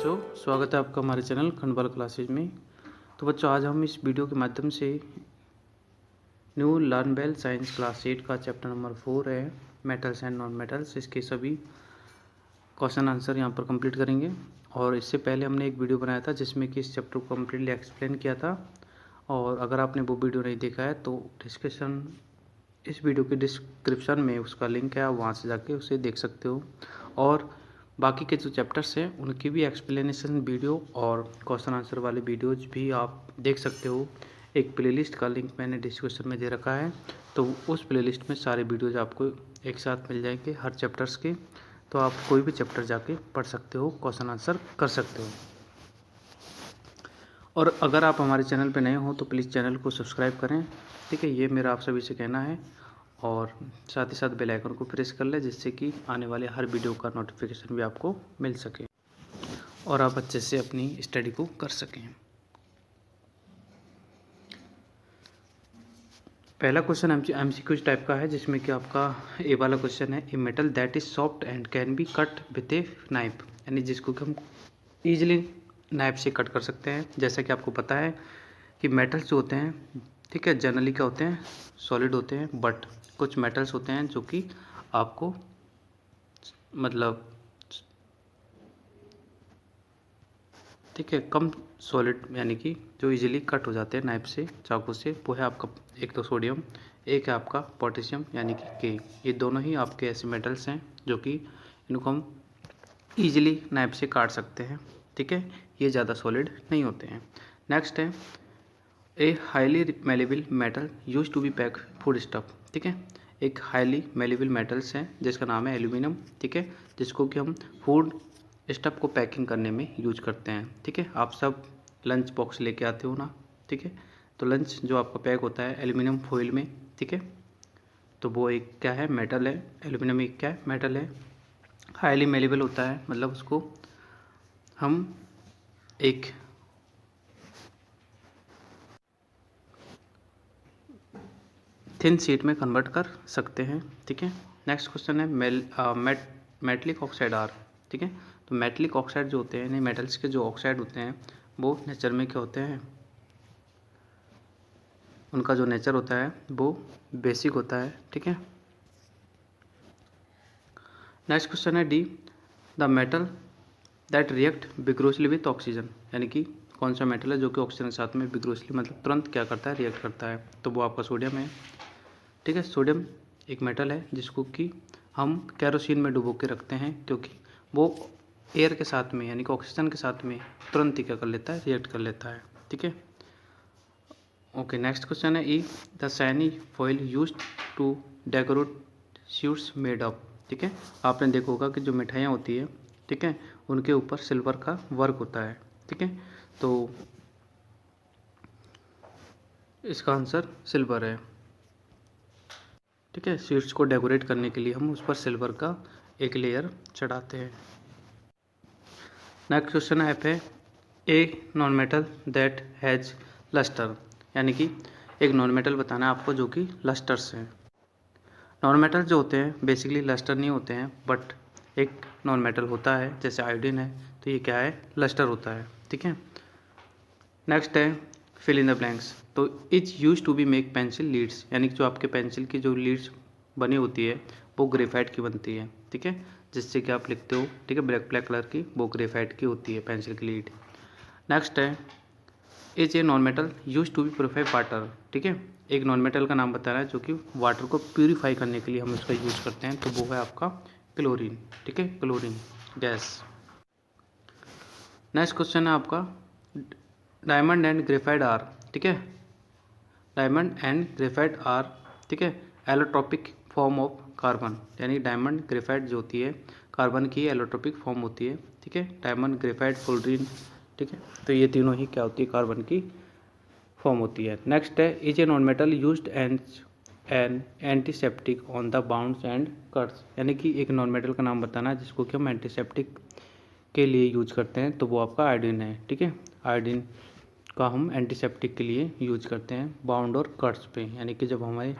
बच्चों, स्वागत है आपका हमारे चैनल खंडवाल क्लासेज में। तो बच्चों, आज हम इस वीडियो के माध्यम से new learn well science class 8 का चैप्टर नंबर 4 है मेटल्स एंड नॉन मेटल्स, इसके सभी क्वेश्चन आंसर यहाँ पर कंप्लीट करेंगे। और इससे पहले हमने एक वीडियो बनाया था जिसमें कि इस चैप्टर को कम्प्लीटली एक्सप्लेन किया था, और अगर आपने वो वीडियो नहीं देखा है तो इस वीडियो के डिस्क्रिप्शन में उसका लिंक है, आप वहाँ से जाके उसे देख सकते हो। और बाकी के जो चैप्टर्स हैं उनकी भी एक्सप्लेनेशन वीडियो और क्वेश्चन आंसर वाले वीडियोज भी आप देख सकते हो। एक प्लेलिस्ट का लिंक मैंने डिस्क्रिप्शन में दे रखा है, तो उस प्लेलिस्ट में सारे वीडियोज आपको एक साथ मिल जाएंगे हर चैप्टर्स के, तो आप कोई भी चैप्टर जाके पढ़ सकते हो, क्वेश्चन आंसर कर सकते हो। और अगर आप हमारे चैनल पर नए हो तो प्लीज़ चैनल को सब्सक्राइब करें, ठीक है, ये मेरा आप सभी से कहना है। और साथ ही साथ बेल आइकन को प्रेस कर लें जिससे कि आने वाले हर वीडियो का नोटिफिकेशन भी आपको मिल सके और आप अच्छे से अपनी स्टडी को कर सकें। पहला क्वेश्चन एमसीक्यू टाइप का है, जिसमें कि आपका ए वाला क्वेश्चन है, ए metal that is soft and can be cut with a knife, यानी जिसको कि हम ईजिली नाइफ से कट कर सकते हैं। जैसा कि आपको पता है कि मेटल्स जो होते हैं, ठीक है, जनरली क्या होते हैं, सॉलिड होते हैं, बट कुछ मेटल्स होते हैं जो कि आपको मतलब ठीक है कम सॉलिड, यानी कि जो इजीली कट हो जाते हैं नाइफ से, चाकू से, वो है आपका एक तो सोडियम, एक है आपका पोटेशियम यानी कि के। ये दोनों ही आपके ऐसे मेटल्स हैं जो कि इनको हम ईजिली नाइफ से काट सकते हैं, ठीक है, ये ज़्यादा सॉलिड नहीं होते हैं। नेक्स्ट है a highly malleable metal use to be pack food stuff, ठीक है, एक हाईली मेलेबल मेटल्स है जिसका नाम है एल्यूमिनियम, ठीक है, जिसको कि हम फूड स्टफ को पैकिंग करने में यूज करते हैं, ठीक है। आप सब लंच बॉक्स लेके आते हो ना, ठीक है, तो लंच जो आपका पैक होता है एल्यूमिनियम फॉइल में, ठीक है, तो वो एक क्या है, मेटल है। एल्यूमिनियम एक क्या है, मेटल है, हाईली मेलेबल होता है, मतलब उसको हम एक थिन शीट में कन्वर्ट कर सकते हैं, ठीक है। नेक्स्ट क्वेश्चन है मेटलिक ऑक्साइड आर, ठीक है, तो मेटलिक ऑक्साइड जो होते हैं, यानी मेटल्स के जो ऑक्साइड होते हैं वो नेचर में क्या होते हैं, उनका जो नेचर होता है वो बेसिक होता है, ठीक है। नेक्स्ट क्वेश्चन है D, the metal that react vigorously with oxygen, यानी कि कौन सा मेटल है जो कि ऑक्सीजन के साथ में विग्रोसली मतलब तुरंत क्या करता है, रिएक्ट करता है, तो वो आपका सोडियम है, ठीक है। सोडियम एक मेटल है जिसको कि हम केरोसिन में डुबो के रखते हैं, क्योंकि वो एयर के साथ में यानी कि ऑक्सीजन के साथ में तुरंत ही क्या कर लेता है, रिएक्ट कर लेता है, ठीक है। ओके, नेक्स्ट क्वेश्चन है E, the shiny foil use to decorate sweets made up, ठीक है, आपने देखा होगा कि जो मिठाइयाँ होती है, ठीक है, उनके ऊपर सिल्वर का वर्क होता है, ठीक है, तो इसका आंसर सिल्वर है, ठीक है। स्वीट्स को डेकोरेट करने के लिए हम उस पर सिल्वर का एक लेयर चढ़ाते हैं। नेक्स्ट क्वेश्चन है पे a non metal that has lustre, यानी कि एक नॉन मेटल बताना है आपको जो कि लस्टर्स हैं। नॉन मेटल जो होते हैं बेसिकली लस्टर नहीं होते हैं, बट एक नॉन मेटल होता है जैसे आयोडीन है, तो ये क्या है, लस्टर होता है, ठीक है। नेक्स्ट है फिल इन द ब्लैंक्स, तो is use to be make pencil leads, यानी कि जो आपके पेंसिल की जो लीड्स बनी होती है वो ग्रेफाइट की बनती है, ठीक है, जिससे कि आप लिखते हो, ठीक है, ब्लैक ब्लैक कलर की, वो ग्रेफाइट की होती है पेंसिल की लीड। नेक्स्ट है is a non metal use to be purify water, ठीक है, एक नॉन मेटल का नाम बता रहा है जो कि वाटर को प्यूरीफाई करने के लिए हम उसका यूज करते हैं, तो वो है आपका क्लोरीन, ठीक है, क्लोरीन गैस। नेक्स्ट क्वेश्चन है आपका डायमंड एंड ग्रेफाइट आर, ठीक है, डायमंड एंड ग्रेफाइट आर, ठीक है, एलोट्रोपिक फॉर्म ऑफ कार्बन, यानी डायमंड ग्रेफाइट जो होती है कार्बन की एलोट्रोपिक फॉर्म होती है, ठीक है, डायमंड ग्रेफाइट फ्लोरीन, ठीक है, तो ये तीनों ही क्या होती है, कार्बन की फॉर्म होती है। नेक्स्ट है is a non metal used N antiseptic on the bounds and cuts, यानी कि एक नॉन मेटल का नाम बताना है जिसको कि हम एंटीसेप्टिक के लिए यूज करते हैं, तो वो आपका आयोडीन है, ठीक है, आयोडीन का हम एंटीसेप्टिक के लिए यूज करते हैं बाउंड और कट्स पे, यानी कि जब हमारे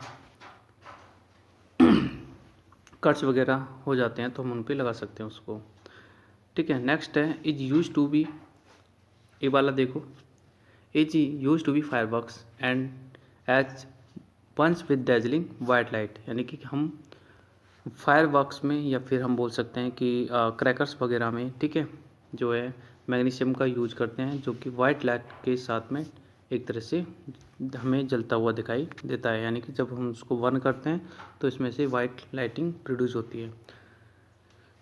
कट्स वगैरह हो जाते हैं तो हम उन पे लगा सकते हैं उसको, ठीक है। नेक्स्ट है इज यूज टू बी, ये वाला देखो, is use to be fireworks and as burns with dazzling white light, यानी कि हम फायरवर्क्स में या फिर हम बोल सकते हैं कि क्रैकर्स वगैरह में, ठीक है, जो है मैग्नीशियम का यूज करते हैं, जो कि वाइट लाइट के साथ में एक तरह से हमें जलता हुआ दिखाई देता है, यानी कि जब हम उसको बर्न करते हैं तो इसमें से वाइट लाइटिंग प्रोड्यूस होती है,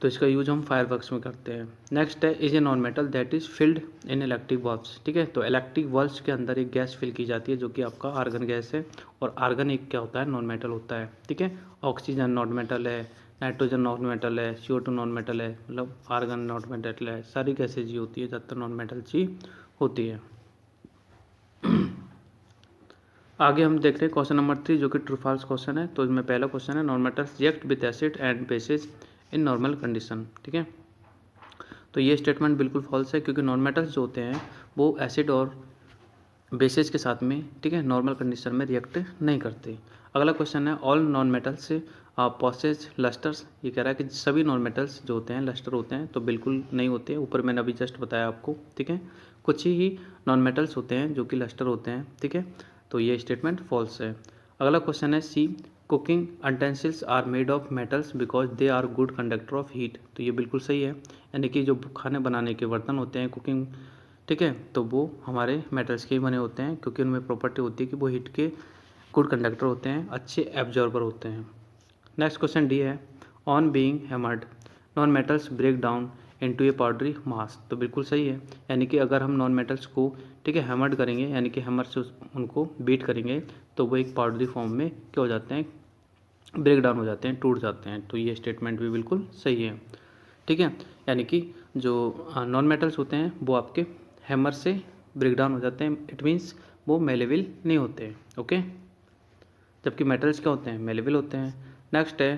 तो इसका यूज हम फायरवर्क्स में करते हैं। नेक्स्ट है is a non metal that is filled in electric bulbs, ठीक है, तो इलेक्ट्रिक बल्ब्स के अंदर एक गैस फिल की जाती है जो कि आपका आर्गन गैस है, और आर्गन एक क्या होता है, नॉन मेटल होता है, ठीक है। ऑक्सीजन नॉन मेटल है, नाइट्रोजन नॉन मेटल है, CO2 नॉन मेटल है, मतलब आर्गन नॉन मेटल है, सारी गैसेज ही होती है, ज़्यादातर नॉन मेटल ही होती है। आगे हम देख रहे हैं क्वेश्चन नंबर 3 जो कि ट्रू फॉल्स क्वेश्चन है। तो इसमें पहला क्वेश्चन है non metals react with acid and bases in normal condition, ठीक है। तो ये स्टेटमेंट बिल्कुल फॉल्स है, क्योंकि नॉन मेटल्स जो होते हैं वो एसिड और बेसिस के साथ में, ठीक है, नॉर्मल कंडीशन में रिएक्ट नहीं करते। अगला क्वेश्चन है ऑल नॉन मेटल्स से पॉसेज लस्टर्स, ये कह रहा है कि सभी नॉन मेटल्स जो होते हैं लस्टर होते हैं, तो बिल्कुल नहीं होते, ऊपर मैंने अभी जस्ट बताया आपको, ठीक है। कुछ ही नॉन मेटल्स होते हैं जो कि लस्टर होते हैं, ठीक है, तो ये स्टेटमेंट फॉल्स है। अगला क्वेश्चन है C cooking utensils are made of metals because they are good conductor of heat, तो ये बिल्कुल सही है, यानी कि जो खाने बनाने के बर्तन होते हैं कुकिंग, ठीक है, तो वो हमारे मेटल्स के ही बने होते हैं, क्योंकि उनमें प्रॉपर्टी होती है कि वो हीट के गुड कंडक्टर होते हैं, अच्छे एब्जॉर्बर होते हैं। नेक्स्ट क्वेश्चन डी है on being hammered non metals break down into a powdery mass, तो बिल्कुल सही है, यानी कि अगर हम नॉन मेटल्स को, ठीक है, हैमर्ड करेंगे, यानी कि हैमर से उनको बीट करेंगे, तो वो एक पाउडरी फॉर्म में क्या हो जाते हैं, ब्रेक डाउन हो जाते हैं, टूट जाते हैं, तो ये स्टेटमेंट भी बिल्कुल सही है, ठीक है। यानी कि जो नॉन मेटल्स होते हैं वो आपके हैमर से ब्रेक डाउन हो जाते हैं, इट मीन्स वो मेलेबल नहीं होते हैं, ओके, जबकि मेटल्स क्या होते हैं, मेलेबल होते हैं। नेक्स्ट है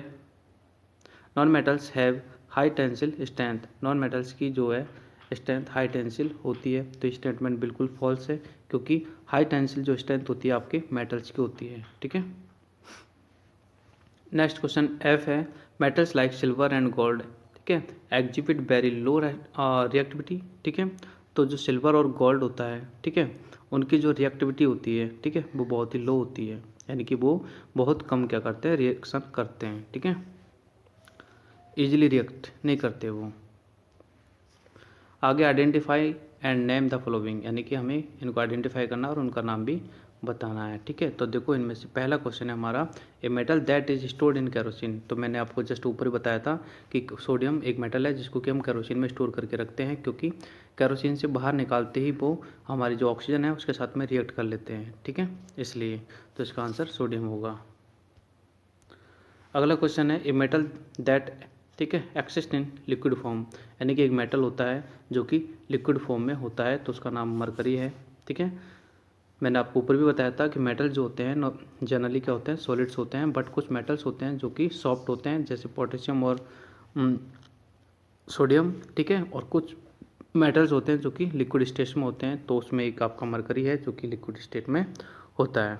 non metals have high tensile strength, non metals की जो है स्ट्रेंथ हाई टेंसिल होती है, तो स्टेटमेंट बिल्कुल फॉल्स है, क्योंकि हाई टेंसिल जो स्ट्रेंथ होती है आपके मेटल्स की होती है, ठीक है। नेक्स्ट क्वेश्चन एफ है metals like silver and gold, ठीक है, एग्जिबिट वेरी लो रिएक्टिविटी, ठीक है, तो जो सिल्वर और गोल्ड होता है, ठीक है, उनकी जो रिएक्टिविटी होती है, ठीक है, वो बहुत ही लो होती है, यानी कि वो बहुत कम क्या करते हैं, रिएक्शन करते हैं, ठीक है, ईजिली रिएक्ट नहीं करते वो। आगे identify and name the following, यानी कि हमें इनको आइडेंटिफाई करना और उनका नाम भी बताना है, ठीक है। तो देखो इनमें से पहला क्वेश्चन है हमारा ए metal that is stored in kerosene, तो मैंने आपको जस्ट ऊपर ही बताया था कि सोडियम एक मेटल है जिसको कि हम कैरोसिन में स्टोर करके रखते हैं, क्योंकि कैरोसिन से बाहर निकालते ही वो हमारी जो ऑक्सीजन है उसके साथ में रिएक्ट कर लेते हैं, ठीक है, इसलिए तो इसका आंसर सोडियम होगा। अगला क्वेश्चन है ए मेटल दैट, ठीक है, एक्सिस्ट इन लिक्विड फॉर्म, यानी कि एक मेटल होता है जो कि लिक्विड फॉर्म में होता है, तो उसका नाम मरकरी है, ठीक है। मैंने आपको ऊपर भी बताया था कि मेटल जो होते हैं जनरली क्या होते हैं, सॉलिड्स होते हैं, बट कुछ मेटल्स होते हैं जो कि सॉफ्ट होते हैं, जैसे पोटेशियम और सोडियम, ठीक है, और कुछ मेटल्स होते हैं जो कि लिक्विड स्टेट में होते हैं, तो उसमें एक आपका मरकरी है जो कि लिक्विड स्टेट में होता है।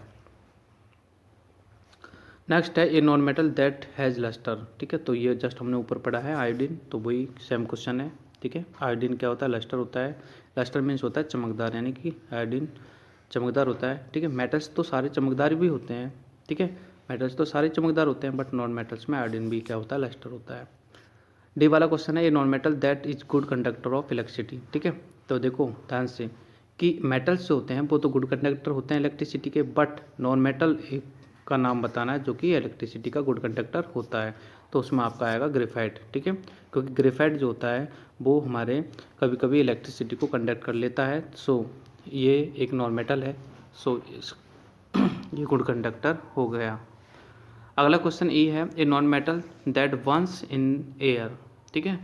नेक्स्ट है a non metal that has lustre, ठीक है, तो ये जस्ट हमने ऊपर पढ़ा है आयोडीन, तो वही सेम क्वेश्चन है, ठीक है। आयोडीन क्या होता है, लस्टर होता है, लस्टर मीन्स होता है चमकदार, यानी कि आयोडीन चमकदार होता है, ठीक है। मेटल्स तो सारे चमकदार भी होते हैं, ठीक है, मेटल्स तो सारे चमकदार होते हैं, बट नॉन मेटल्स में आयोडीन भी क्या होता है, लस्टर होता है। डी वाला क्वेश्चन है a non metal that is good conductor of electricity, ठीक है, तो देखो ध्यान से कि मेटल्स जो होते हैं वो तो गुड कंडक्टर होते हैं इलेक्ट्रिसिटी के, बट नॉन मेटल एक का नाम बताना है जो कि इलेक्ट्रिसिटी का गुड कंडक्टर होता है, तो उसमें आपका आएगा ग्रेफाइट, ठीक है, क्योंकि ग्रेफाइट जो होता है वो हमारे कभी कभी इलेक्ट्रिसिटी को कंडक्ट कर लेता है, सो ये एक नॉन मेटल है, सो ये गुड कंडक्टर हो गया। अगला क्वेश्चन ये है a non metal that Burns in air, ठीक है,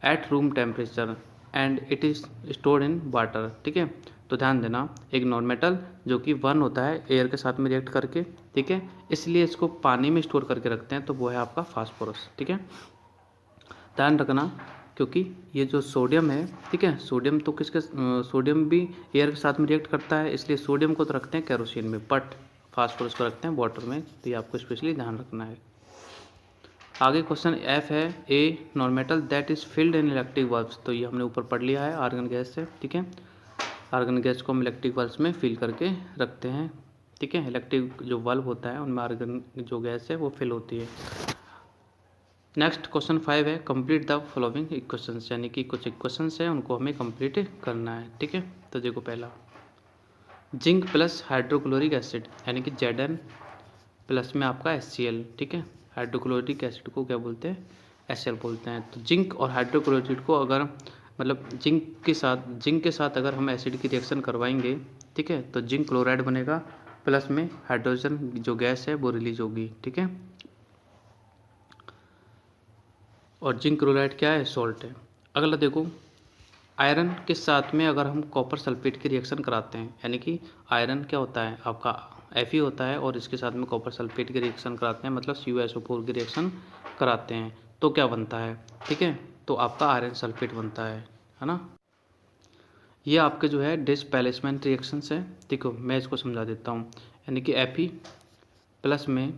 at room temperature and it is stored in water, ठीक है, तो ध्यान देना एक नॉन मेटल जो कि बर्न होता है एयर के साथ में रिएक्ट करके, ठीक है, इसलिए इसको पानी में स्टोर करके रखते हैं, तो वो है आपका फास्फोरस, ठीक है, ध्यान रखना, क्योंकि ये जो सोडियम है, ठीक है, सोडियम तो सोडियम भी एयर के साथ में रिएक्ट करता है, इसलिए सोडियम को तो रखते हैं कैरोसिन में, बट फास्फोरस को रखते हैं वाटर में, तो ये आपको स्पेशली ध्यान रखना है। आगे क्वेश्चन एफ है, a non metal that is filled in electric bulbs, तो ये हमने ऊपर पढ़ लिया है आर्गन गैस से, ठीक है। आर्गन गैस को हम इलेक्ट्रिक बल्ब्स में फिल करके रखते हैं, ठीक है। इलेक्ट्रिक जो बल्ब होता है उनमें आर्गन जो गैस है वो फिल होती है। नेक्स्ट क्वेश्चन 5 है, कंप्लीट द फॉलोइंग इक्वेशंस, यानी कि कुछ इक्वेशंस है उनको हमें कंप्लीट करना है, ठीक है। तो देखो पहला, जिंक प्लस हाइड्रोक्लोरिक एसिड यानी कि Zn प्लस में आपका HCl, ठीक है। हाइड्रोक्लोरिक एसिड को क्या बोलते हैं, HCl बोलते हैं। तो जिंक और हाइड्रोक्लोरिक को अगर मतलब जिंक के साथ अगर हम एसिड की रिएक्शन करवाएंगे, ठीक है, तो जिंक क्लोराइड बनेगा, प्लस में हाइड्रोजन जो गैस है वो रिलीज होगी, ठीक है। और जिंक क्लोराइड क्या है, सॉल्ट है। अगला देखो, आयरन के साथ में अगर हम कॉपर सल्फेट की रिएक्शन कराते हैं, यानी कि आयरन क्या होता है आपका Fe होता है, और इसके साथ में कॉपर सल्फेट की रिएक्शन कराते हैं, मतलब CuSO4 की रिएक्शन कराते हैं, तो क्या बनता है, ठीक है, तो आपका आयरन सल्फेट बनता है ना। ये आपके जो है डिस्प्लेसमेंट रिएक्शंस है। देखो मैं इसको समझा देता हूँ, यानी कि Fe प्लस में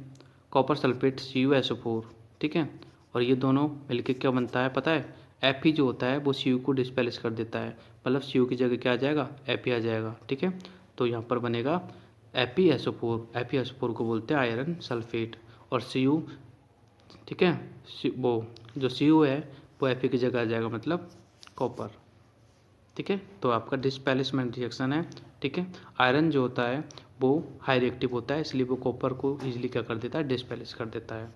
कॉपर सल्फेट CuSO4, ठीक है, और ये दोनों मिलके क्या बनता है पता है, Fe जो होता है वो Cu को डिस्प्लेस कर देता है, मतलब Cu की जगह क्या आ जाएगा, Fe आ जाएगा, ठीक है। तो यहाँ पर बनेगा FeSO4, FeSO4 को बोलते हैं आयरन सल्फेट, और Cu, ठीक है, वो जो Cu है वो Fe की जगह आ जाएगा, मतलब कॉपर, ठीक है। तो आपका डिस्प्लेसमेंट रिएक्शन है, ठीक है। आयरन जो होता है वो हाई रिएक्टिव होता है, इसलिए वो कॉपर को इजीली क्या कर देता है, डिस्प्लेस कर देता है।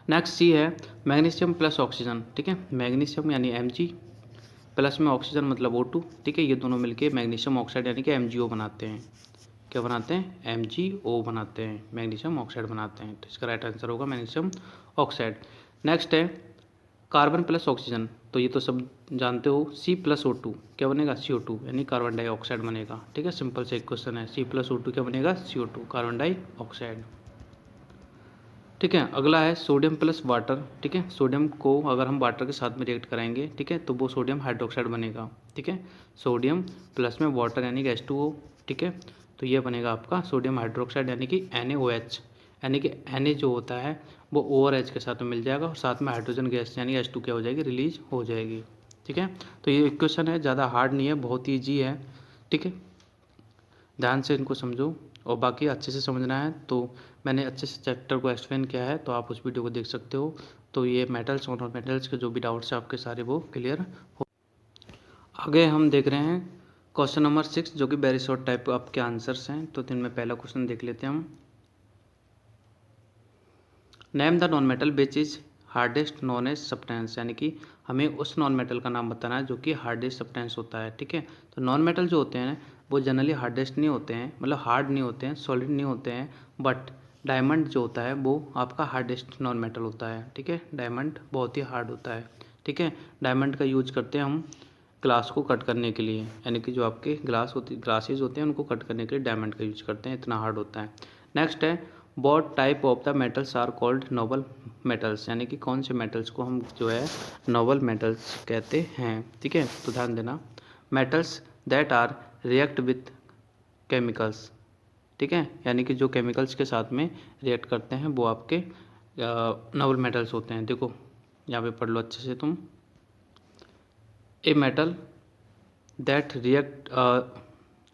नेक्स्ट सी है, मैग्नीशियम प्लस ऑक्सीजन, ठीक है। मैग्नीशियम यानी Mg प्लस में ऑक्सीजन मतलब O2, ठीक है। ये दोनों मिलके मैग्नीशियम ऑक्साइड यानी कि MgO बनाते हैं। क्या बनाते हैं, MgO बनाते हैं, मैग्नीशियम ऑक्साइड बनाते हैं। तो इसका राइट आंसर होगा मैग्नीशियम ऑक्साइड। नेक्स्ट है कार्बन प्लस ऑक्सीजन, तो ये तो सब जानते हो, C प्लस O2 क्या बनेगा, CO2 यानी कार्बन डाइऑक्साइड बनेगा, ठीक है। सिंपल से एक क्वेश्चन है, C प्लस O2 क्या बनेगा, CO2 कार्बन डाइऑक्साइड, ठीक है। अगला है सोडियम प्लस वाटर, ठीक है। सोडियम को अगर हम वाटर के साथ में रिएक्ट कराएंगे, ठीक है, तो वो सोडियम हाइड्रोक्साइड बनेगा, ठीक है। सोडियम प्लस में वाटर यानी कि H2O, ठीक है। तो ये बनेगा आपका सोडियम हाइड्रोक्साइड यानी कि NaOH, यानी कि Na जो होता है वो OH के साथ में मिल जाएगा, और साथ में हाइड्रोजन गैस यानी H2 क्या हो जाएगी, रिलीज हो जाएगी, ठीक है। तो ये इक्वेशन है, ज़्यादा हार्ड नहीं है, बहुत ईजी है, ठीक है। ध्यान से इनको समझो, और बाकी अच्छे से समझना है तो मैंने अच्छे से चैप्टर को एक्सप्लेन किया है, तो आप उस वीडियो को देख सकते हो। तो ये मेटल्स और मेटल्स के जो भी डाउट्स हैं आपके सारे वो क्लियर हो। आगे हम देख रहे हैं क्वेश्चन नंबर 6, जो कि वेरी शॉर्ट टाइप आपके आंसर्स हैं। तो इनमें पहला क्वेश्चन देख लेते हैं हम, name the non metal which is hardest non as substance, यानी कि हमें उस नॉन मेटल का नाम बताना है जो कि हार्डेस्ट सब्सटेंस होता है, ठीक है। तो नॉन मेटल जो होते हैं वो जनरली हार्डेस्ट नहीं होते हैं, मतलब हार्ड नहीं होते हैं, सॉलिड नहीं होते हैं, बट डायमंड जो होता है वो आपका हार्डेस्ट नॉन मेटल होता है, ठीक है। डायमंड बहुत ही हार्ड होता है, ठीक है। डायमंड का यूज करते हैं हम ग्लास को कट करने के लिए, यानी कि जो आपके ग्लासेज होते हैं उनको कट करने के लिए डायमंड का यूज करते हैं, इतना हार्ड होता है। नेक्स्ट है, both type of the metals are called noble metals, यानी कि कौन से मेटल्स को हम जो है नोबल मेटल्स कहते हैं, ठीक है। तो ध्यान देना, metals that are react with chemicals, ठीक है, यानी कि जो केमिकल्स के साथ में रिएक्ट करते हैं वो आपके नोबल मेटल्स होते हैं। देखो यहाँ पे पढ़ लो अच्छे से तुम, a metal that react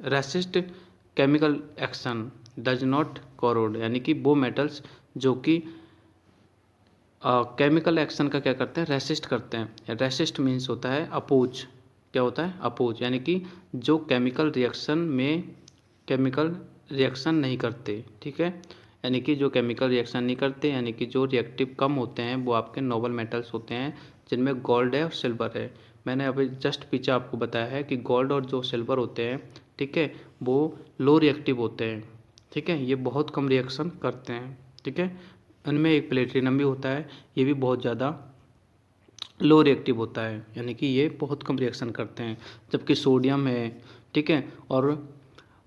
resist chemical action does not corrode, यानी कि वो मेटल्स जो कि केमिकल एक्शन का क्या करते हैं, रेसिस्ट करते हैं। रेसिस्ट मीन्स होता है अपोज, क्या होता है, अपोज, यानी कि जो केमिकल रिएक्शन नहीं करते, ठीक है। यानी कि जो केमिकल रिएक्शन नहीं करते, यानी कि जो रिएक्टिव कम होते हैं वो आपके नोबल मेटल्स होते हैं, जिनमें गोल्ड है और सिल्वर है। मैंने अभी जस्ट पीछे आपको बताया है कि गोल्ड और जो सिल्वर होते हैं, ठीक है, वो लो रिएक्टिव होते हैं, ठीक है, ये बहुत कम रिएक्शन करते हैं, ठीक है। इनमें एक प्लेटिनम भी होता है, ये भी बहुत ज़्यादा लो रिएक्टिव होता है, यानी कि ये बहुत कम रिएक्शन करते हैं। जबकि सोडियम है, ठीक है, और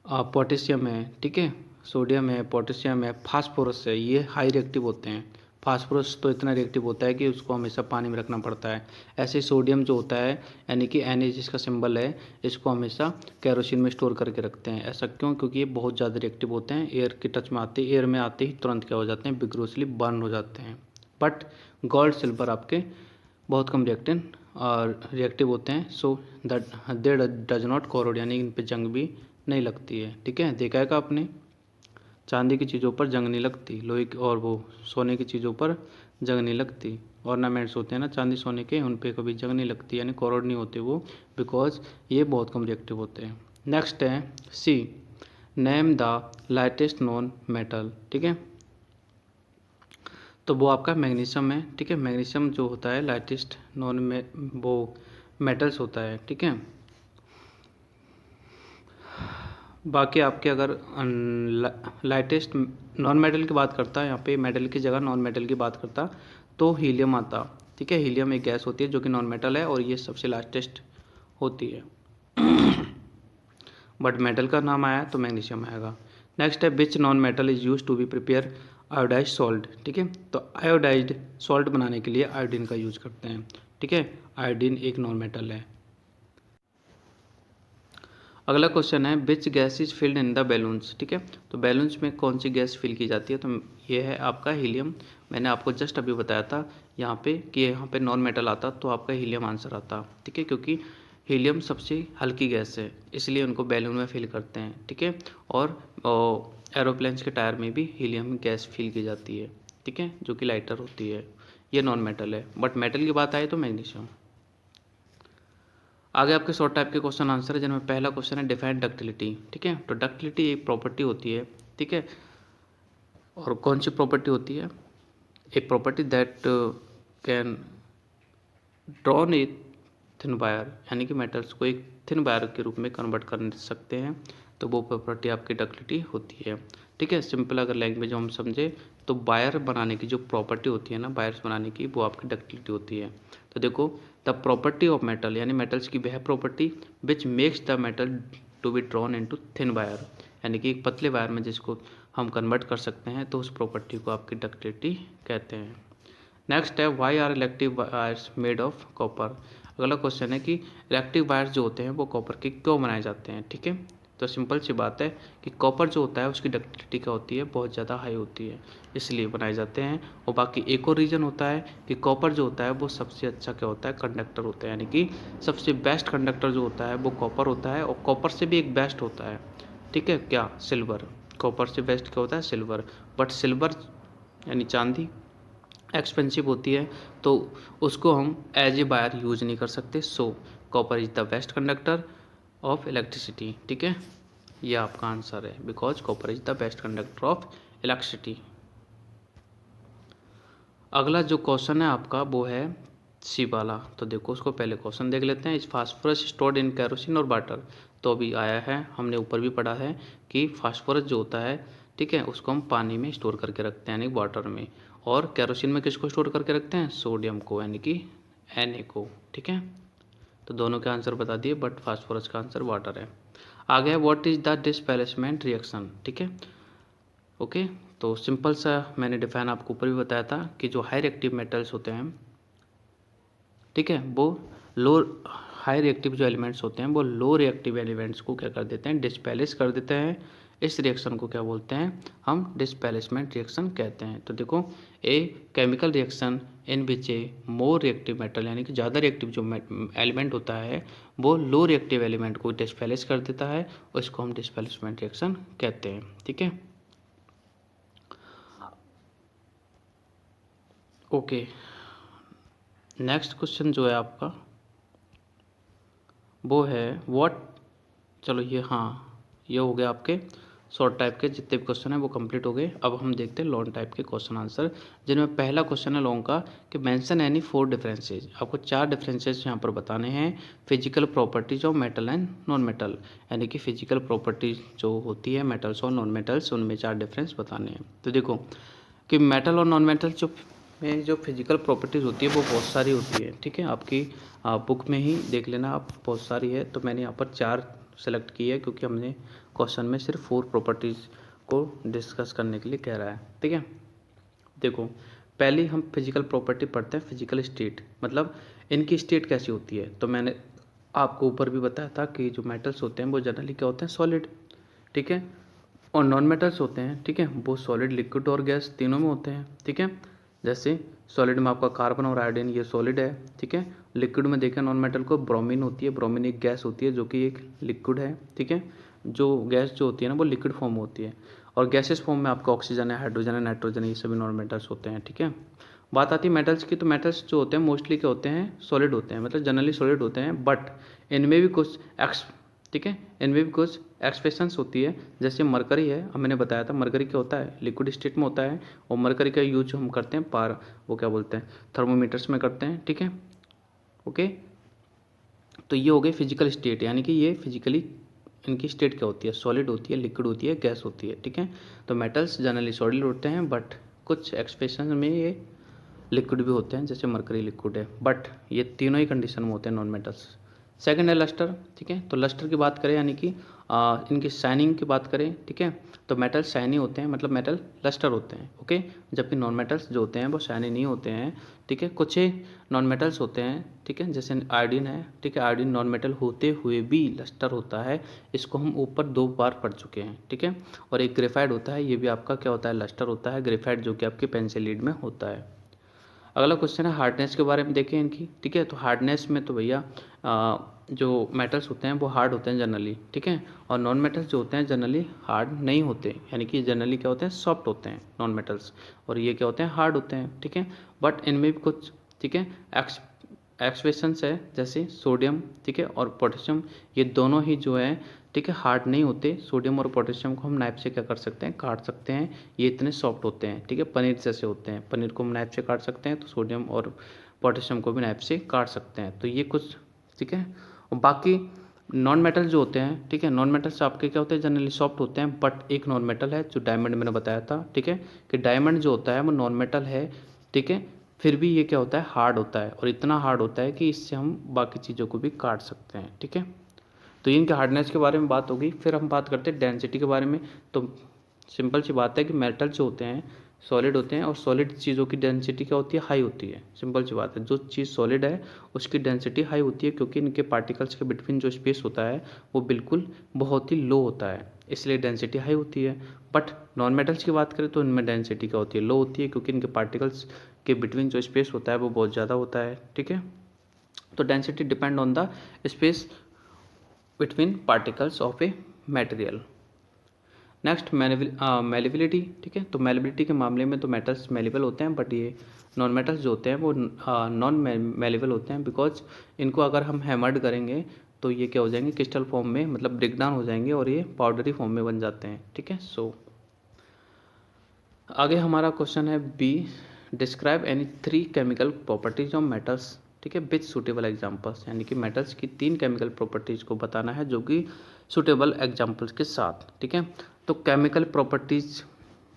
पोटेशियम है, ठीक है, सोडियम है, पोटेशियम है, फास्फोरस है, ये हाई रिएक्टिव होते हैं। फास्फोरस तो इतना रिएक्टिव होता है कि उसको हमेशा पानी में रखना पड़ता है। ऐसे सोडियम जो होता है, यानी कि Na जिसका सिंबल है, इसको हमेशा कैरोसिन में स्टोर करके रखते हैं। ऐसा क्यों, क्योंकि ये बहुत ज़्यादा रिएक्टिव होते हैं, एयर के टच में आते, एयर में आते ही तुरंत क्या हो जाते हैं, विग्रोसली बर्न हो जाते हैं, बट गोल्ड सिल्वर आपके बहुत कम रिएक्टिव होते हैं, so that they does not corrode, यानी इन पे जंग भी नहीं लगती है। ठीक है, देखा है का आपने, चांदी की चीज़ों पर जंग नहीं लगती, लोहे की और वो सोने की चीज़ों पर जंग नहीं लगती। ऑर्नामेंट्स होते हैं ना चांदी सोने के, उन पे कभी जंग नहीं लगती, यानी कोरोड नहीं होते वो, बिकॉज ये बहुत कम रिएक्टिव होते हैं। नेक्स्ट है C, name the lightest non metal. ठीक है, तो वो आपका मैग्नीशियम है। ठीक है, मैग्नीशियम जो होता है लाइटेस्ट नॉन में वो मेटल्स होता है। ठीक है, बाकी आपके अगर लाइटेस्ट नॉन मेटल की बात करता है, यहाँ पे मेटल की जगह नॉन मेटल की बात करता तो हीलियम आता। ठीक है, हीलियम एक गैस होती है जो कि नॉन मेटल है और ये सबसे लाइटेस्ट होती है। बट मेटल का नाम आया तो मैग्नीशियम आएगा। नेक्स्ट है which non metal is use to be prepare iodise salt. ठीक है, तो आयोडाइज्ड सॉल्ट बनाने के लिए आयोडीन का यूज करते हैं। ठीक है, आयोडीन एक नॉन मेटल है। अगला क्वेश्चन है which gas is filled in the balloons. ठीक है, तो बैलून्स में कौन सी गैस फिल की जाती है, तो ये है आपका हीलियम। मैंने आपको जस्ट अभी बताया था यहाँ पे कि यहाँ पे नॉन मेटल आता तो आपका हीलियम आंसर आता। ठीक है, क्योंकि हीलियम सबसे हल्की गैस है, इसलिए उनको बैलून में फिल करते हैं। ठीक है, और एरोप्लेन्स के टायर में भी हीलियम गैस फिल की जाती है। ठीक है, जो कि लाइटर होती है, ये नॉन मेटल है। बट मेटल की बात आए तो मैग्नीशियम। आगे आपके शॉर्ट टाइप के क्वेश्चन आंसर है, जिनमें पहला क्वेश्चन है डिफाइन डक्टिलिटी। ठीक है, तो डक्टिलिटी एक प्रॉपर्टी होती है। ठीक है, और कौन सी प्रॉपर्टी होती है, एक property that can drawn a thin wire, यानी कि मेटल्स को एक थिन वायर के रूप में कन्वर्ट कर सकते हैं, तो वो प्रॉपर्टी आपकी डक्टिलिटी होती है। ठीक है, सिंपल अगर लैंग्वेज हम समझे तो वायर बनाने की जो प्रॉपर्टी होती है ना, वायर्स बनाने की, वो आपकी डक्टिलिटी होती है। तो देखो, द प्रॉपर्टी ऑफ मेटल, यानी मेटल्स की वह property which makes the metal to be drawn into thin wire, यानी कि एक पतले वायर में जिसको हम कन्वर्ट कर सकते हैं, तो उस प्रॉपर्टी को आपकी डक्टिलिटी कहते हैं। नेक्स्ट है why are electric wires made of copper. अगला क्वेश्चन है कि इलेक्ट्रिक वायर्स जो होते हैं वो कॉपर के क्यों बनाए जाते हैं। ठीक है, तो सिंपल सी बात है कि कॉपर जो होता है उसकी डक्टिलिटी क्या होती है, बहुत ज़्यादा हाई होती है, इसलिए बनाए जाते हैं। और बाकी एक और रीज़न होता है कि कॉपर जो होता है वो सबसे अच्छा क्या होता है, कंडक्टर होता है, यानी कि सबसे बेस्ट कंडक्टर जो होता है वो कॉपर होता है, और कॉपर से भी एक बेस्ट होता है। ठीक है, क्या, सिल्वर। कॉपर से बेस्ट क्या होता है, सिल्वर। बट सिल्वर यानी चांदी एक्सपेंसिव होती है, तो उसको हम एज ए वायर यूज नहीं कर सकते। सो copper is the best conductor of electricity. ठीक है, ये आपका आंसर है, because copper is the best conductor of electricity. अगला जो क्वेश्चन है आपका वो है सी वाला, तो देखो उसको पहले क्वेश्चन देख लेते हैं। इस फास्फोरस स्टोर्ड इन कैरोसिन और वाटर, तो अभी आया है, हमने ऊपर भी पढ़ा है कि फास्फोरस जो होता है, ठीक है, उसको हम पानी में स्टोर करके रखते हैं, यानी वाटर में। और कैरोसिन में किसको स्टोर करके रखते हैं, सोडियम को, यानी कि Na को। ठीक है, तो दोनों के आंसर बता दिए, बट फास्फोरस का आंसर वाटर है। आगे है what is the displacement reaction. ठीक है, ओके, तो सिंपल सा मैंने डिफाइन आपको ऊपर भी बताया था कि जो हाई रिएक्टिव मेटल्स होते हैं, ठीक है, वो लो हाई रिएक्टिव जो एलिमेंट्स होते हैं वो लो रिएक्टिव एलिमेंट्स को क्या कर देते हैं, डिस्प्लेस कर देते हैं। इस रिएक्शन को क्या बोलते हैं, हम डिस्प्लेसमेंट रिएक्शन कहते हैं। तो देखो, a chemical reaction in which A more reactive metal, यानी कि ज़्यादा रिएक्टिव जो एलिमेंट होता है वो लो रिएक्टिव एलिमेंट को डिस्प्लेस कर देता है, और इसको हम डिस्प्लेसमेंट रिएक्शन कहते हैं। ठीक है, ओके, नेक्स्ट क्वेश्चन जो है आपका वो है व्हाट, चलो ये, हाँ, ये हो गया आपके शॉर्ट टाइप के जितने भी क्वेश्चन हैं वो कंप्लीट हो गए। अब हम देखते हैं लॉन्ग टाइप के क्वेश्चन आंसर, जिनमें पहला क्वेश्चन है लॉन्ग का कि मेंशन एनी 4 डिफरेंसेज। आपको 4 डिफरेंसेज यहाँ पर बताने हैं physical properties of metal and non metal, यानी कि फिजिकल प्रॉपर्टीज जो होती है मेटल्स और नॉन मेटल्स, उनमें 4 डिफरेंस बताने हैं। तो देखो कि मेटल और नॉन मेटल में जो फिजिकल प्रॉपर्टीज़ होती है वो बहुत सारी होती है। ठीक है, आपकी बुक में ही देख लेना आप, बहुत सारी है, तो मैंने यहाँ पर 4 सेलेक्ट की है, क्योंकि हमने क्वेश्चन में सिर्फ 4 प्रॉपर्टीज़ को डिस्कस करने के लिए कह रहा है। ठीक है, देखो पहले हम फिजिकल प्रॉपर्टी पढ़ते हैं, फिजिकल स्टेट, मतलब इनकी स्टेट कैसी होती है। तो मैंने आपको ऊपर भी बताया था कि जो मेटल्स होते हैं वो जनरली क्या होते हैं, सॉलिड। ठीक है, और नॉन मेटल्स होते हैं, ठीक है, वो सॉलिड, लिक्विड और गैस तीनों में होते हैं। ठीक है, जैसे सॉलिड में आपका कार्बन और आयोडीन ये सॉलिड है, ठीक है। लिक्विड में देखें नॉन मेटल को, ब्रोमीन होती है, ब्रोमीन एक गैस होती है जो कि एक लिक्विड है, ठीक है। जो गैस जो होती है ना वो लिक्विड फॉर्म में होती है, और गैसेस फॉर्म में आपका ऑक्सीजन है, हाइड्रोजन है, नाइट्रोजन है, ये सभी नॉन मेटल्स होते हैं, ठीक है। बात आती है मेटल्स की, तो मेटल्स जो होते हैं मोस्टली क्या होते हैं, सॉलिड होते हैं, मतलब जनरली सॉलिड होते हैं, बट इनमें भी कुछ ठीक है, इनमें भी कुछ एक्सप्रेशंस होती है। जैसे मरकरी है, मैंने बताया था मरकरी क्या होता है, लिक्विड स्टेट में होता है, और मरकरी का यूज हम करते हैं वो क्या बोलते हैं, थर्मोमीटर्स में करते हैं, ठीक है। ओके, तो ये हो गई फिजिकल स्टेट, यानी कि ये फिजिकली इनकी स्टेट क्या होती है, सॉलिड होती है, लिक्विड होती है, गैस होती है, ठीक है। तो मेटल्स जनरली सॉलिड होते हैं, बट कुछ एक्सप्रेशन में ये लिक्विड भी होते हैं, जैसे मरकरी लिक्विड है, बट ये तीनों ही कंडीशन में होते हैं नॉन मेटल्स। सेकंड है लस्टर, ठीक है। तो लस्टर की बात करें, यानी कि इनकी शाइनिंग की बात करें, ठीक है, तो मेटल शाइनी होते हैं, मतलब मेटल लस्टर होते हैं, ओके। जबकि नॉन मेटल्स जो होते हैं वो शाइनी नहीं होते हैं, ठीक है। कुछ ही नॉन मेटल्स होते हैं, ठीक है, जैसे आयोडीन है, ठीक है। आयोडीन नॉन मेटल होते हुए भी लस्टर होता है, इसको हम ऊपर 2 बार पढ़ चुके हैं, ठीक है। और एक ग्रेफाइट होता है, ये भी आपका क्या होता है, लस्टर होता है, ग्रेफाइट जो कि आपके पेंसिल लीड में होता है। अगला क्वेश्चन है हार्डनेस के बारे में, देखें इनकी, ठीक है। तो हार्डनेस में तो भैया जो मेटल्स होते हैं वो हार्ड होते हैं जनरली, ठीक है, और नॉन मेटल्स जो होते हैं जनरली हार्ड नहीं होते, यानी कि जनरली क्या होते हैं, सॉफ्ट होते हैं नॉन मेटल्स, और ये क्या होते हैं, हार्ड होते हैं, ठीक है। बट इनमें भी कुछ, ठीक है, एक्सप्रेशंस है, जैसे सोडियम, ठीक है, और पोटेशियम, ये दोनों ही जो है, ठीक है, हार्ड नहीं होते। सोडियम और पोटेशियम को हम नाइफ से क्या कर सकते हैं, काट सकते हैं, ये इतने सॉफ्ट होते हैं, ठीक है, पनीर जैसे होते हैं, पनीर को हम नाइफ से काट सकते हैं, तो सोडियम और पोटेशियम को भी नाइफ से काट सकते हैं, तो ये कुछ, ठीक है। और बाकी नॉन मेटल जो होते हैं, ठीक है, नॉन मेटल्स आपके क्या होते हैं, जनरली सॉफ्ट होते हैं, बट एक नॉन मेटल है जो डायमंड मैंने बताया था, ठीक है, कि डायमंड जो होता है वो नॉन मेटल है, ठीक है, फिर भी ये क्या होता है, हार्ड होता है, और इतना हार्ड होता है कि इससे हम बाकी चीज़ों को भी काट सकते हैं, ठीक है। तो इनके हार्डनेस के बारे में बात होगी। फिर हम बात करते हैं डेंसिटी के बारे में। तो सिंपल सी बात है कि मेटल जो होते हैं सॉलिड होते हैं, और सॉलिड चीज़ों की डेंसिटी क्या होती है, हाई होती है। सिंपल सी बात है, जो चीज़ सॉलिड है उसकी डेंसिटी हाई होती है, क्योंकि इनके पार्टिकल्स के बिटवीन जो स्पेस होता है वो बिल्कुल बहुत ही लो होता है, इसलिए डेंसिटी हाई होती है। बट नॉन मेटल्स की बात करें तो इनमें डेंसिटी क्या होती है, लो होती है, क्योंकि इनके पार्टिकल्स के बिटवीन जो स्पेस होता है वो बहुत ज़्यादा होता है, ठीक है। तो density depend on the space between particles of a material. Next malleability, ठीक है। तो मेलेबिलिटी के मामले में तो मेटल्स मेलेबल होते हैं, बट ये नॉन मेटल्स जो होते हैं वो नॉन मेलेबल होते हैं, बिकॉज इनको अगर हम हैमर्ड करेंगे तो ये क्या हो जाएंगे, क्रिस्टल फॉर्म में, मतलब ब्रेक डाउन हो जाएंगे, और ये पाउडरी फॉर्म में बन जाते हैं, ठीक है। सो आगे हमारा क्वेश्चन है B, describe any 3 chemical properties of metals, ठीक है, विथ सूटेबल एग्जांपल्स, यानी कि मेटल्स की 3 केमिकल प्रॉपर्टीज को बताना है जो कि सूटेबल एग्जांपल्स के साथ, ठीक है। तो केमिकल प्रॉपर्टीज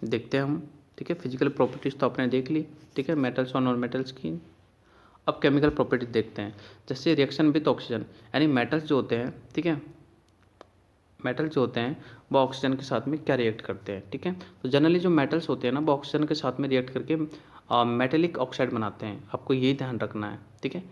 देखते हैं हम, ठीक है। फिजिकल प्रॉपर्टीज तो आपने देख ली, ठीक है, मेटल्स और नॉन मेटल्स की। अब केमिकल प्रॉपर्टीज देखते हैं, जैसे रिएक्शन विथ ऑक्सीजन, यानी मेटल्स जो होते हैं, ठीक है, मेटल जो होते हैं वो ऑक्सीजन के साथ में क्या रिएक्ट करते हैं, ठीक है। तो जनरली जो मेटल्स होते हैं ना वो ऑक्सीजन के साथ में रिएक्ट करके मेटेलिक ऑक्साइड बनाते हैं, आपको यही ध्यान रखना है, ठीक है।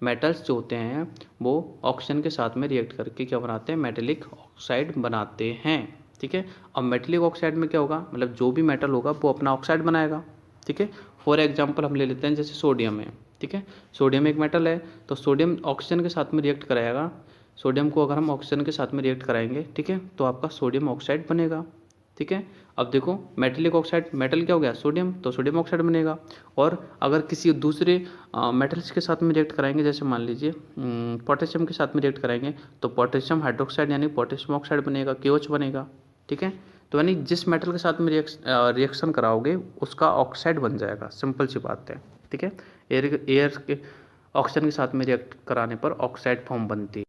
मेटल्स जो होते हैं वो ऑक्सीजन के साथ में रिएक्ट करके क्या बनाते हैं, मेटेलिक ऑक्साइड बनाते हैं, ठीक है। अब मेटेलिक ऑक्साइड में क्या होगा, मतलब जो भी मेटल होगा वो अपना ऑक्साइड बनाएगा, ठीक है। फॉर एग्जाम्पल हम ले लेते हैं जैसे सोडियम है, ठीक है, सोडियम एक मेटल है, तो सोडियम ऑक्सीजन के साथ में रिएक्ट कराएगा, सोडियम को अगर हम ऑक्सीजन के साथ में रिएक्ट कराएंगे, ठीक है, तो आपका सोडियम ऑक्साइड बनेगा, ठीक है। अब देखो मेटेलिक ऑक्साइड, मेटल क्या हो गया, सोडियम, तो सोडियम ऑक्साइड बनेगा। और अगर किसी दूसरे मेटल्स के साथ में रिएक्ट कराएंगे, जैसे मान लीजिए पोटेशियम के साथ में रिएक्ट कराएंगे, तो पोटेशियम हाइड्रोक्साइड यानी पोटेशियम ऑक्साइड बनेगा, KOH बनेगा, ठीक है। तो यानी जिस मेटल के साथ में रिएक्शन कराओगे उसका ऑक्साइड बन जाएगा, सिंपल सी बात है, ठीक है। एयर के ऑक्सीजन के साथ में रिएक्ट कराने पर ऑक्साइड फॉर्म बनती है।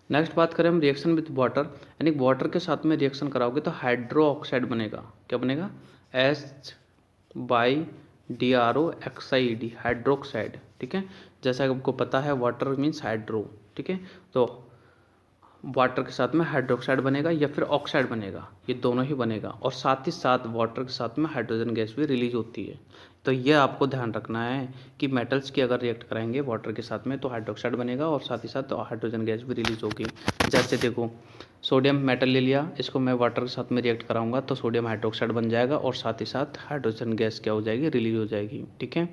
नेक्स्ट बात करें हम रिएक्शन विद वाटर, यानी वाटर के साथ में रिएक्शन कराओगे तो हाइड्रो ऑक्साइड बनेगा, क्या बनेगा, HYDROXID, हाइड्रोक्साइड, ठीक है। जैसा कि आपको पता है वाटर मीन्स हाइड्रो, ठीक है। तो वाटर के साथ में हाइड्रोक्साइड बनेगा या फिर ऑक्साइड बनेगा, ये दोनों ही बनेगा। और साथ ही साथ वाटर के साथ में हाइड्रोजन गैस भी रिलीज होती है। तो ये आपको ध्यान रखना है कि मेटल्स की अगर रिएक्ट कराएंगे वाटर के साथ में तो हाइड्रोक्साइड बनेगा और साथ ही साथ हाइड्रोजन गैस भी रिलीज होगी। जैसे देखो, सोडियम मेटल ले लिया, इसको मैं वाटर के साथ में रिएक्ट कराऊंगा तो सोडियम हाइड्रोक्साइड बन जाएगा और साथ ही साथ हाइड्रोजन गैस क्या हो जाएगी, रिलीज हो जाएगी। ठीक है,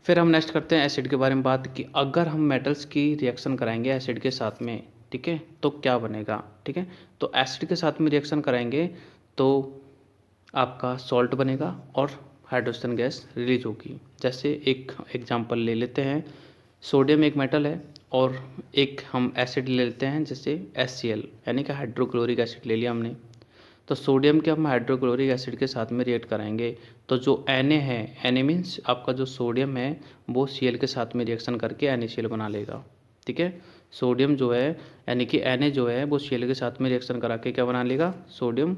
फिर हम नेक्स्ट करते हैं एसिड के बारे में बात कि अगर हम मेटल्स की रिएक्शन कराएंगे एसिड के साथ में, ठीक है, तो क्या बनेगा। ठीक है, तो एसिड के साथ में रिएक्शन कराएंगे तो आपका सॉल्ट बनेगा और हाइड्रोजन गैस रिलीज होगी। जैसे एक एग्जांपल ले लेते हैं, सोडियम एक मेटल है और एक हम एसिड ले लेते हैं जैसे HCl यानी कि हाइड्रोक्लोरिक एसिड ले लिया हमने। तो सोडियम के हम हाइड्रोक्लोरिक एसिड के साथ में रिएक्ट कराएंगे तो जो Na है, Na मीन्स आपका जो सोडियम है वो Cl के साथ में रिएक्शन करके NaCl बना लेगा। ठीक है, सोडियम जो है यानी कि Na जो है वो Cl के साथ में रिएक्शन करा के क्या बना लेगा, सोडियम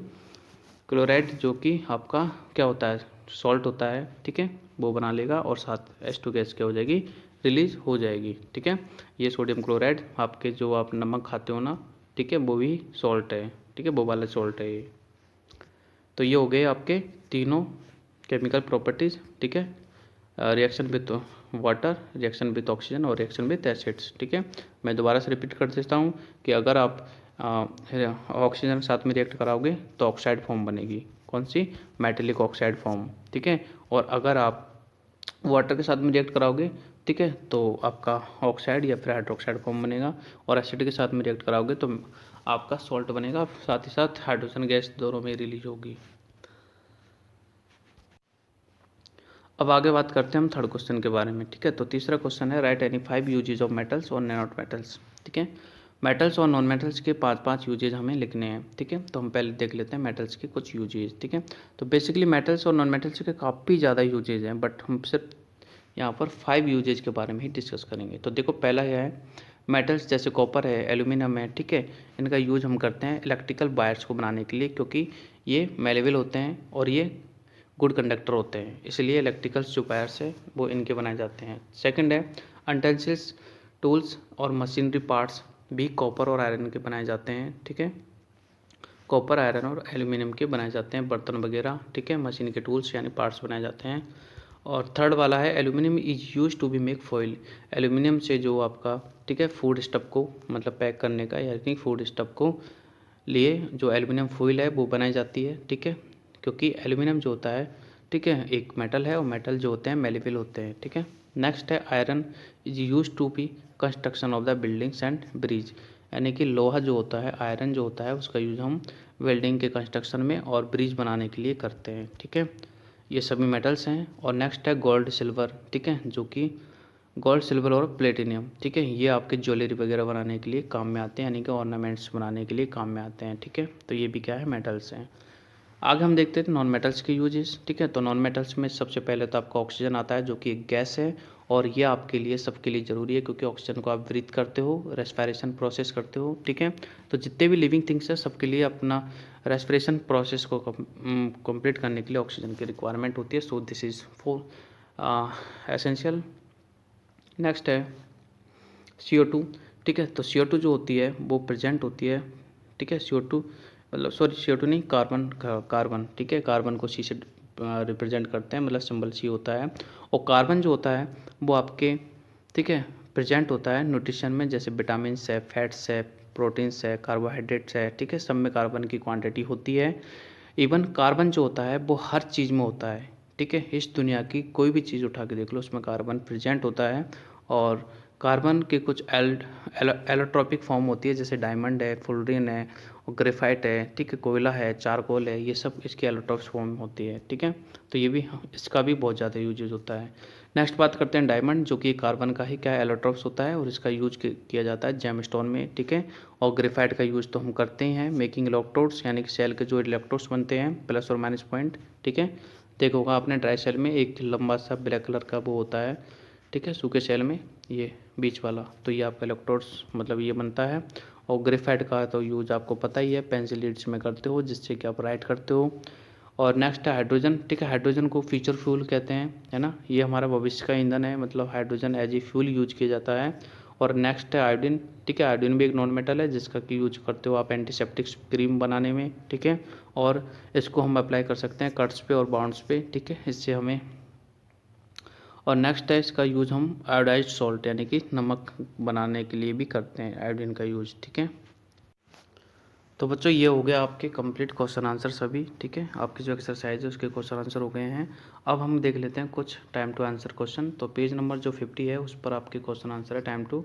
क्लोराइड, जो कि आपका क्या होता है, सॉल्ट होता है। ठीक है, वो बना लेगा और साथ H2 गैस क्या हो जाएगी, रिलीज हो जाएगी। ठीक है, ये सोडियम क्लोराइड आपके जो आप नमक खाते हो ना, ठीक है, वो भी सॉल्ट है। ठीक है, वो वाला सॉल्ट है ये। तो ये हो गए आपके तीनों केमिकल प्रॉपर्टीज़। ठीक है, reaction with water, reaction with oxygen और रिएक्शन विथ एसिड्स। ठीक है, मैं दोबारा से रिपीट कर देता हूँ कि अगर आप ऑक्सीजन के साथ में रिएक्ट कराओगे तो ऑक्साइड फॉर्म बनेगी, कौन सी, मेटेलिक ऑक्साइड फॉर्म। ठीक है, और अगर आप वाटर के साथ में रिएक्ट कराओगे, ठीक है, तो आपका ऑक्साइड या फिर हाइड्रोक्साइड फॉर्म बनेगा। और एसिड के साथ में रिएक्ट कराओगे तो आपका सॉल्ट बनेगा, साथ ही साथ हाइड्रोजन गैस दोनों में रिलीज होगी। अब आगे बात करते हैं हम थर्ड क्वेश्चन के बारे में। ठीक है, तो तीसरा क्वेश्चन है, write any 5 uses of metals और नॉन मेटल्स। ठीक है, मेटल्स और नॉन मेटल्स के 5 यूजेज हमें लिखने हैं। ठीक है, तो हम पहले देख लेते हैं मेटल्स के कुछ यूजेज। ठीक है, तो बेसिकली मेटल्स और नॉन मेटल्स के काफ़ी ज़्यादा यूजेज हैं, बट हम सिर्फ यहाँ पर 5 यूजेज के बारे में ही डिस्कस करेंगे। तो देखो, पहला यह है, मेटल्स जैसे कॉपर है, एल्यूमिनियम है, ठीक है, इनका यूज हम करते हैं इलेक्ट्रिकल वायर्स को बनाने के लिए, क्योंकि ये मेलेबल होते हैं और ये गुड कंडक्टर होते हैं, इसलिए इलेक्ट्रिकल्स जो वायर्स है वो इनके बनाए जाते हैं। सेकंड है, यूटेंसिल्स, टूल्स और मशीनरी पार्ट्स भी कॉपर और आयरन के बनाए जाते हैं। ठीक है, कॉपर, आयरन और एल्यूमिनियम के बनाए जाते हैं बर्तन वगैरह। ठीक है, मशीन के टूल्स यानी पार्ट्स बनाए जाते हैं। और थर्ड वाला है, aluminium is use to be make foil. Aluminium से जो आपका, ठीक है, फूड स्टफ को मतलब पैक करने का यानी फूड स्टफ को लिए जो एल्यूमिनियम फॉइल है वो बनाई जाती है। ठीक है, क्योंकि एल्यूमिनियम जो होता है, ठीक है, एक मेटल है और मेटल जो होते हैं मेलेबल होते हैं। ठीक है, नेक्स्ट है, iron is use to be construction of the buildings and bridge, यानी कि लोहा जो होता है, आयरन जो होता है उसका यूज हम बिल्डिंग के कंस्ट्रक्शन में और ब्रिज बनाने के लिए करते हैं। ठीक है, ये सभी मेटल्स हैं। और नेक्स्ट है गोल्ड, सिल्वर, ठीक है, जो कि गोल्ड, सिल्वर और प्लेटिनियम, ठीक है, ये आपके ज्वेलरी वगैरह बनाने के लिए काम में आते हैं, यानी कि ऑर्नामेंट्स बनाने के लिए काम में आते हैं। ठीक है, तो ये भी क्या है, मेटल्स हैं। आगे हम देखते हैं नॉन मेटल्स के यूजेस। ठीक है, तो नॉन मेटल्स में सबसे पहले तो आपका ऑक्सीजन आता है, जो कि एक गैस है और ये आपके लिए सबके लिए ज़रूरी है, क्योंकि ऑक्सीजन को आप ब्रीथ करते हो, रेस्पिरेशन प्रोसेस करते हो। ठीक है, तो जितने भी लिविंग थिंग्स है सबके लिए अपना रेस्पिरेशन प्रोसेस को कंप्लीट करने के लिए ऑक्सीजन की रिक्वायरमेंट होती है। So this is for essential. Next है CO2। ठीक है, तो CO2 जो होती है वो प्रेजेंट होती है। ठीक है, CO2 मतलब सॉरी CO2 नहीं, कार्बन। ठीक है, कार्बन को C से रिप्रेजेंट करते हैं, मतलब सिंबल C होता है। और कार्बन जो होता है वो आपके, ठीक है, प्रेजेंट होता है न्यूट्रिशन में, जैसे विटामिन है, फैट्स है, प्रोटीन्स है, कार्बोहाइड्रेट्स है। ठीक है, सब में कार्बन की क्वांटिटी होती है। इवन कार्बन जो होता है वो हर चीज़ में होता है। ठीक है, इस दुनिया की कोई भी चीज़ उठा के देख लो उसमें कार्बन प्रेजेंट होता है। और कार्बन के कुछ एलोट्रॉपिक फॉर्म होती है, जैसे डायमंड है, फुलरिन है और ग्रेफाइट है। ठीक है, कोयला है, चारकोल है, ये सब इसकी एलोट्रॉपिक फॉर्म होती है। ठीक है, तो ये भी, इसका भी बहुत ज़्यादा यूजेज होता है। नेक्स्ट बात करते हैं डायमंड, जो कि कार्बन का ही क्या एलोट्रॉप्स होता है और इसका यूज किया जाता है जेमस्टोन में। ठीक है, और ग्रेफाइट का यूज तो हम करते ही हैं मेकिंग इलेक्ट्रोड्स, यानी कि सेल के जो इलेक्ट्रोड्स बनते हैं प्लस और माइनस पॉइंट। ठीक है, देखा होगा आपने ड्राई सेल में एक लंबा सा ब्लैक कलर का वो होता है, ठीक है, सूखे सेल में ये बीच वाला, तो ये आपका इलेक्ट्रोड्स मतलब ये बनता है। और ग्रेफाइट का तो यूज आपको पता ही है, पेंसिल लीड्स में करते हो जिससे कि आप राइट करते हो। और नेक्स्ट है हाइड्रोजन। ठीक है, हाइड्रोजन को फ्यूचर फ्यूल कहते हैं, है ना, ये हमारा भविष्य का ईंधन है, मतलब hydrogen as a fuel use किया जाता है। और नेक्स्ट है आयोडीन, ठीक है। आयोडीन भी एक नॉन मेटल है जिसका कि यूज करते हो आप एंटीसेप्टिक क्रीम बनाने में, ठीक है। और इसको हम अप्लाई कर सकते हैं कट्स पे और बाउंड्स पे, ठीक है, इससे हमें। और नेक्स्ट है इसका यूज़ हम आयोडाइज्ड सॉल्ट यानी कि नमक बनाने के लिए भी करते हैं आयोडीन का यूज, ठीक है। तो बच्चों ये हो गया आपके कंप्लीट क्वेश्चन आंसर सभी, ठीक है। आपकी जो एक्सरसाइज है उसके क्वेश्चन आंसर हो गए हैं। अब हम देख लेते हैं कुछ टाइम टू आंसर क्वेश्चन। तो पेज नंबर जो 50 है उस पर आपके क्वेश्चन आंसर है टाइम टू,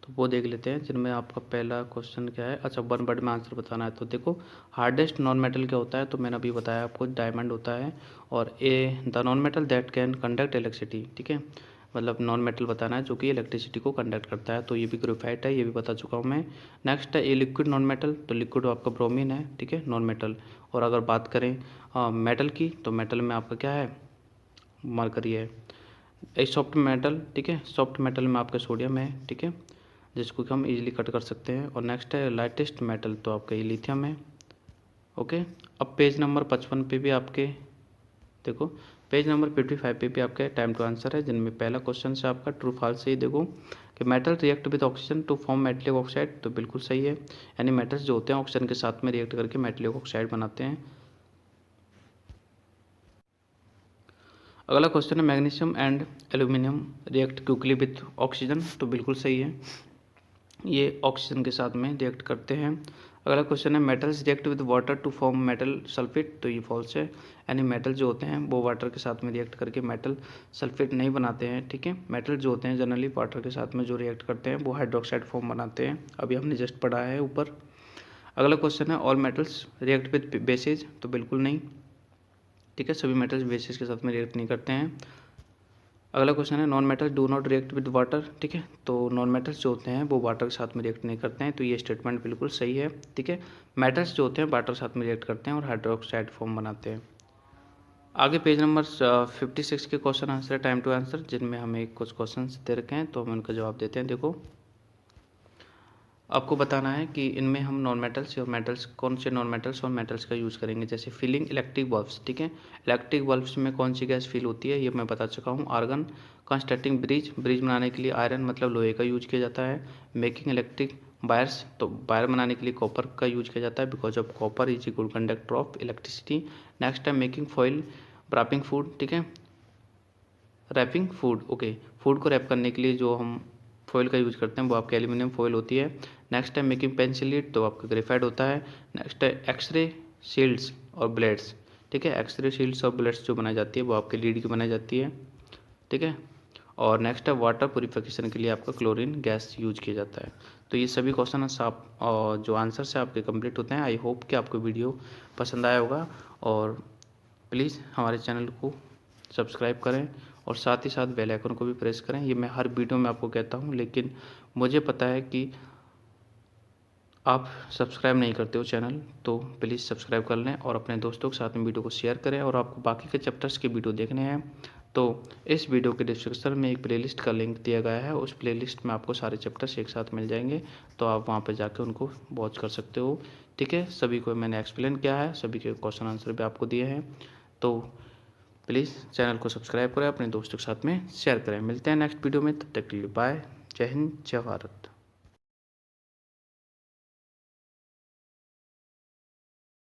तो वो देख लेते हैं। जिनमें आपका पहला क्वेश्चन क्या है, अच्छा 1 वर्ड में आंसर बताना है। तो देखो हार्डेस्ट नॉन मेटल क्या होता है, तो मैंने अभी बताया आपको डायमंड होता है। और the non metal that can conduct electricity, ठीक है, मतलब नॉन मेटल बताना है जो कि इलेक्ट्रिसिटी को कंडक्ट करता है। तो ये भी ग्रेफाइट है, ये भी बता चुका हूँ मैं। नेक्स्ट है ए लिक्विड नॉन मेटल, तो लिक्विड आपका ब्रोमीन है, ठीक है, नॉन मेटल। और अगर बात करें मेटल की, तो मेटल में आपका क्या है, मरकरी है। एक सॉफ्ट मेटल, ठीक है, सॉफ्ट मेटल में आपका सोडियम है, ठीक है, जिसको कि हम इजीली कट कर सकते हैं। और नेक्स्ट है लाइटेस्ट मेटल, तो आपका ये लिथियम है, ओके। अब पेज नंबर 55 पे भी आपके देखो, पेज नंबर 55 पे भी आपके टाइम टू आंसर है, जिनमें पहला क्वेश्चन है आपका ट्रू फॉल्स। ही देखो कि metal react with oxygen to form metallic oxide, तो बिल्कुल सही है, यानी मेटल्स जो होते हैं ऑक्सीजन के साथ में रिएक्ट करके मेटलिक ऑक्साइड बनाते हैं। अगला क्वेश्चन है magnesium and aluminium react quickly with oxygen, तो बिल्कुल सही है, ये ऑक्सीजन के साथ में रिएक्ट करते हैं। अगला क्वेश्चन है metals react with water to form metal sulphate, तो ये फॉल्स है, यानी मेटल जो होते हैं वो वाटर के साथ में रिएक्ट करके मेटल सल्फेट नहीं बनाते हैं, ठीक है। मेटल जो होते हैं जनरली वाटर के साथ में जो रिएक्ट करते हैं वो हाइड्रोक्साइड फॉर्म बनाते हैं, अभी हमने जस्ट पढ़ा है ऊपर। अगला क्वेश्चन है all metals react with basis, तो बिल्कुल नहीं, ठीक है, सभी मेटल्स बेसिस के साथ में रिएक्ट नहीं करते हैं। अगला क्वेश्चन है non metals do not react with water, ठीक है, तो नॉन मेटल्स जो होते हैं वो वाटर के साथ में रिएक्ट नहीं करते हैं, तो ये स्टेटमेंट बिल्कुल सही है, ठीक है। मेटल्स जो होते हैं वाटर के साथ में रिएक्ट करते हैं और हाइड्रोक्साइड फॉर्म बनाते हैं। आगे पेज नंबर 56 के question answer time to answer, जिनमें हमें कुछ क्वेश्चन दे रखे हैं, तो हम उनका जवाब देते हैं। देखो आपको बताना है कि इनमें हम नॉन मेटल्स और मेटल्स, कौन से नॉन मेटल्स और मेटल्स का यूज़ करेंगे। जैसे फिलिंग इलेक्ट्रिक बल्ब्स, ठीक है, इलेक्ट्रिक बल्ब्स में कौन सी गैस फिल होती है ये मैं बता चुका हूँ। आर्गन। कंस्ट्रक्टिंग ब्रिज, ब्रिज बनाने के लिए आयरन मतलब लोहे का यूज किया जाता है। मेकिंग इलेक्ट्रिक वायर्स, तो वायर बनाने के लिए कॉपर का यूज किया जाता है, because of copper is a good conductor of electricity. Next है मेकिंग फॉइल रैपिंग फूड, ठीक है, रैपिंग फूड, ओके, फूड को रैप करने के लिए जो हम फॉइल का यूज़ करते हैं वो आपकी एल्यूमिनियम फॉइल होती है। नेक्स्ट है मेकिंग पेंसिल लीड, तो आपका ग्रेफाइट होता है। नेक्स्ट है एक्सरे शील्ड्स और ब्लेड्स, ठीक है, एक्सरे शील्ड्स और ब्लेड्स जो बनाई जाती है वो आपके लीड की बनाई जाती है, ठीक है। और नेक्स्ट है वाटर प्योरीफिकेशन के लिए आपका क्लोरीन गैस यूज किया जाता है। तो ये सभी क्वेश्चन आप और जो आंसर से आपके कंप्लीट होते हैं। आई होप कि आपको वीडियो पसंद आया होगा, और प्लीज़ हमारे चैनल को सब्सक्राइब करें और साथ ही साथ बेल आइकन को भी प्रेस करें। ये मैं हर वीडियो में आपको कहता हूँ, लेकिन मुझे पता है कि आप सब्सक्राइब नहीं करते हो चैनल, तो प्लीज़ सब्सक्राइब कर लें और अपने दोस्तों के साथ में वीडियो को शेयर करें। और आपको बाकी के चैप्टर्स के वीडियो देखने हैं तो इस वीडियो के डिस्क्रिप्शन में एक प्लेलिस्ट का लिंक दिया गया है, उस प्लेलिस्ट में आपको सारे चैप्टर्स एक साथ मिल जाएंगे, तो आप वहाँ पर जाकर उनको वॉच कर सकते हो, ठीक है। सभी को मैंने एक्सप्लेन किया है, सभी के क्वेश्चन आंसर भी आपको दिए हैं, तो प्लीज़ चैनल को सब्सक्राइब करें, अपने दोस्तों के साथ में शेयर करें। मिलते हैं नेक्स्ट वीडियो में, तब तक के लिए बाय, जय हिंद, जय भारत।